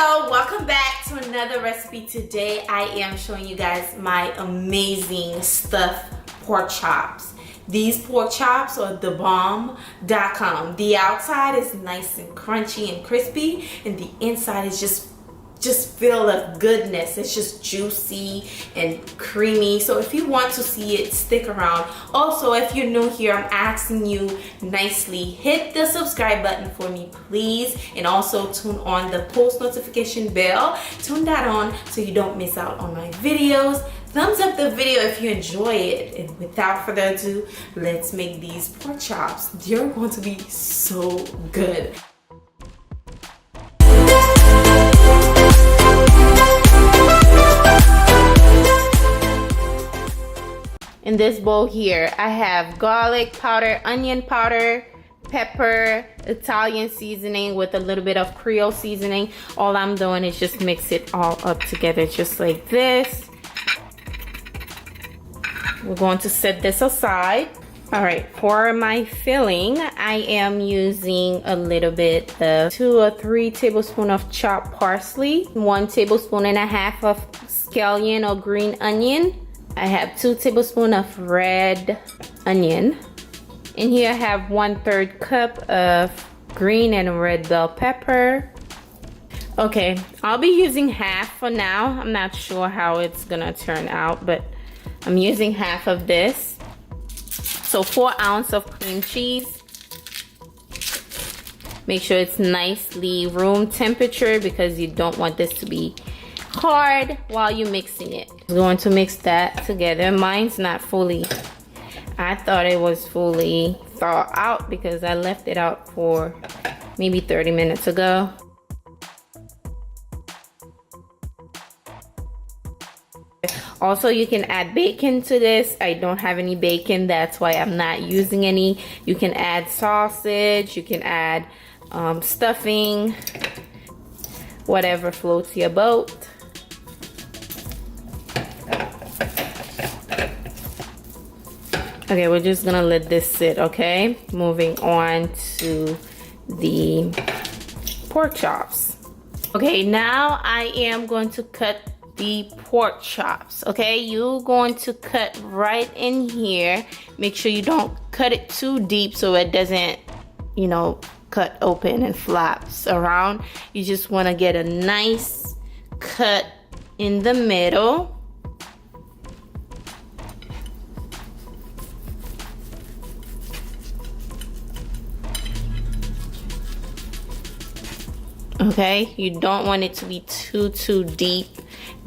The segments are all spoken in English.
Hello, welcome back to another recipe. Today I am showing you guys my amazing stuffed pork chops. These pork chops are thebomb.com. The outside is nice and crunchy and crispy, and the inside is just filled of goodness. It's just juicy and creamy. So if you want to see it, stick around. Also, if you're new here, I'm asking you nicely, hit the subscribe button for me, please. And also tune on the post notification bell. Tune that on so you don't miss out on my videos. Thumbs up the video if you enjoy it. And without further ado, let's make these pork chops. They're going to be so good. In this bowl here, I have garlic powder, onion powder, pepper, Italian seasoning with a little bit of Creole seasoning. All I'm doing is just mix it all up together just like this. We're going to set this aside. All right, for my filling, I am using a little bit of 2 or 3 tablespoons of chopped parsley, 1 tablespoon and a half of scallion or green onion. I have 2 tablespoons of red onion. In here I have 1/3 cup of green and red bell pepper. Okay, I'll be using half for now. I'm not sure how it's gonna turn out, but I'm using half of this. So 4 ounces of cream cheese. Make sure it's nicely room temperature because you don't want this to be hard while you're mixing it. I'm going to mix that together. Mine's not fully, I thought it was fully thawed out because I left it out for maybe 30 minutes ago. Also, you can add bacon to this. I don't have any bacon, that's why I'm not using any. You can add sausage, you can add stuffing, whatever floats your boat. Okay, we're just gonna let this sit, okay? Moving on to the pork chops. Okay, now I am going to cut the pork chops, okay? You're going to cut right in here. Make sure you don't cut it too deep so it doesn't, you know, cut open and flaps around. You just wanna get a nice cut in the middle. Okay, you don't want it to be too deep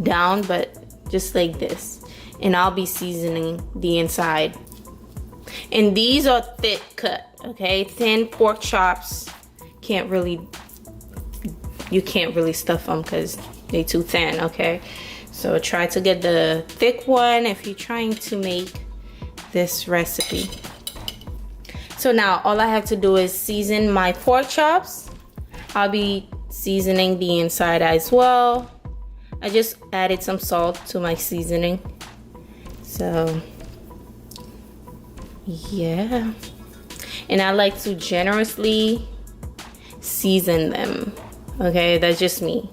down, but just like this. And I'll be seasoning the inside. And these are thick cut, okay? Thin pork chops you can't really stuff them because they're too thin, okay? So try to get the thick one if you're trying to make this recipe. So now all I have to do is season my pork chops. I'll be seasoning the inside as well. I just added some salt to my seasoning. So yeah, and I like to generously season them, okay? That's just me.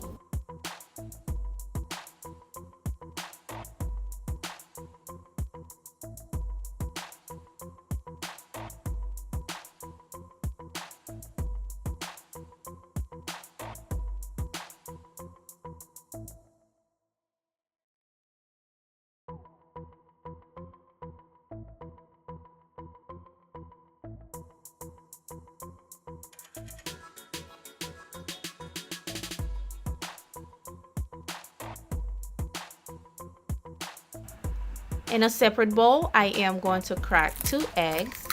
In a separate bowl, I am going to crack 2 eggs.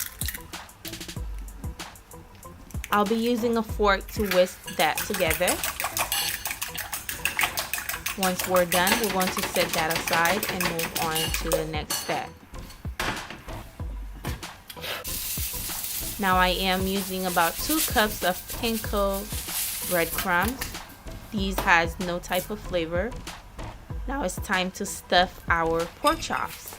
I'll be using a fork to whisk that together. Once we're done, we're going to set that aside and move on to the next step. Now I am using about 2 cups of pinko breadcrumbs. These has no type of flavor. Now it's time to stuff our pork chops.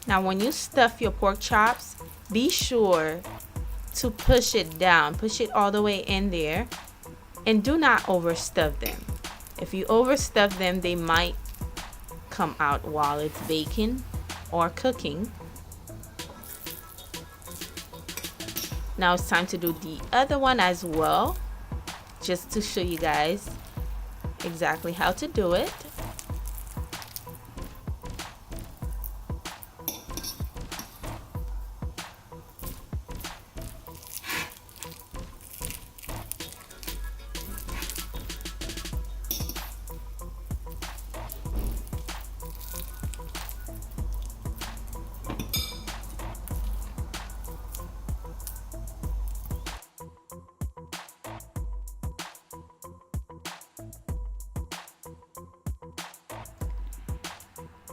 Now when you stuff your pork chops, be sure to push it down. Push it all the way in there, and do not overstuff them. If you overstuff them, they might come out while it's baking or cooking. Now it's time to do the other one as well, just to show you guys exactly how to do it.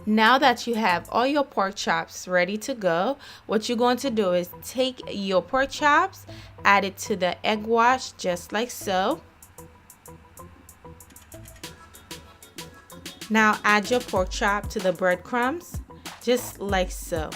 Now that you have all your pork chops ready to go, what you're going to do is take your pork chops, add it to the egg wash just like so. Now add your pork chop to the breadcrumbs just like so.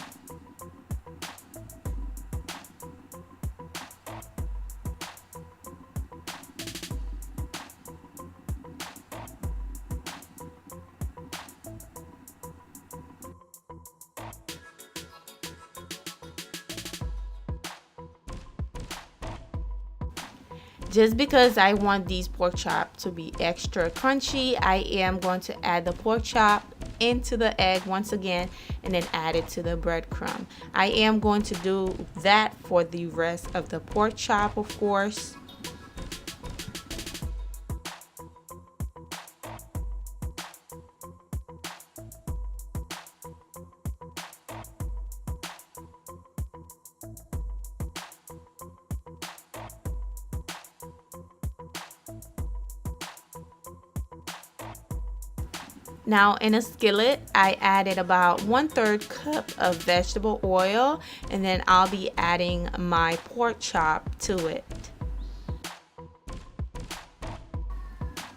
Just because I want these pork chops to be extra crunchy, I am going to add the pork chop into the egg once again and then add it to the breadcrumb. I am going to do that for the rest of the pork chop, of course. Now in a skillet, I added about 1/3 cup of vegetable oil, and then I'll be adding my pork chop to it.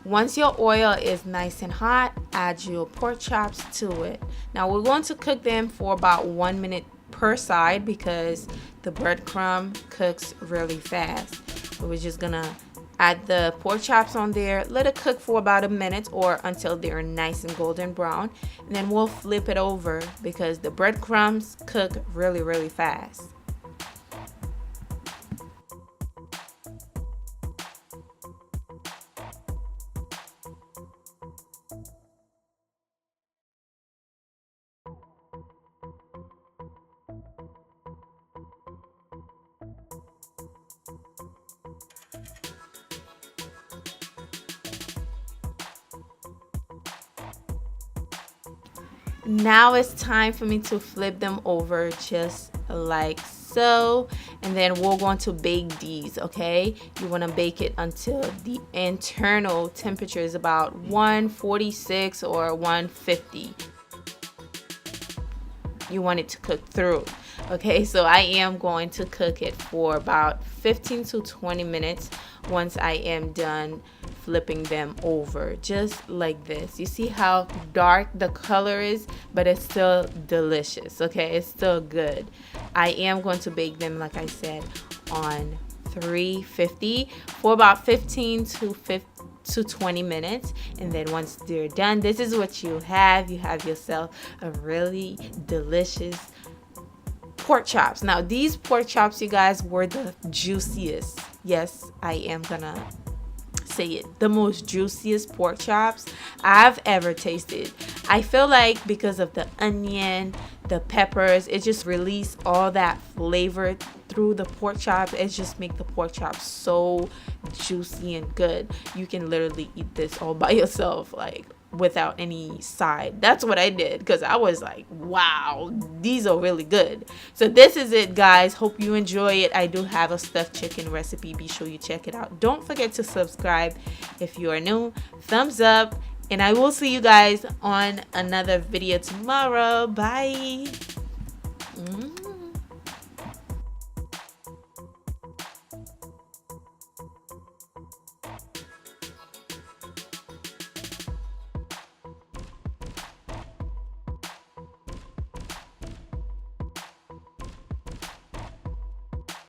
Once your oil is nice and hot, add your pork chops to it. Now we're going to cook them for about 1 minute per side because the breadcrumb cooks really fast. So we're just gonna add the pork chops on there, let it cook for about a minute or until they're nice and golden brown, and then we'll flip it over because the breadcrumbs cook really fast. Now it's time for me to flip them over just like so, and then we're going to bake these. Okay, you want to bake it until the internal temperature is about 146 or 150. You want it to cook through. Okay, so I am going to cook it for about 15 to 20 minutes once I am done flipping them over, just like this. You see how dark the color is, but it's still delicious. Okay, it's still good. I am going to bake them, like I said, on 350 for about 15 to 20 minutes, and then once they're done, this is what you have. You have yourself a really delicious pork chops. Now these pork chops, you guys, were the juiciest. Yes, I am gonna say it, the most juiciest pork chops I've ever tasted. I feel like because of the onion, the peppers, it just released all that flavor through the pork chops. It just make the pork chops so juicy and good. You can literally eat this all by yourself, like without any side. That's what I did because I was like, wow, these are really good. So this is it, guys. Hope you enjoy it. I do have a stuffed chicken recipe. Be sure you check it out. Don't forget to subscribe if you are new. Thumbs up, and I will see you guys on another video tomorrow. Bye.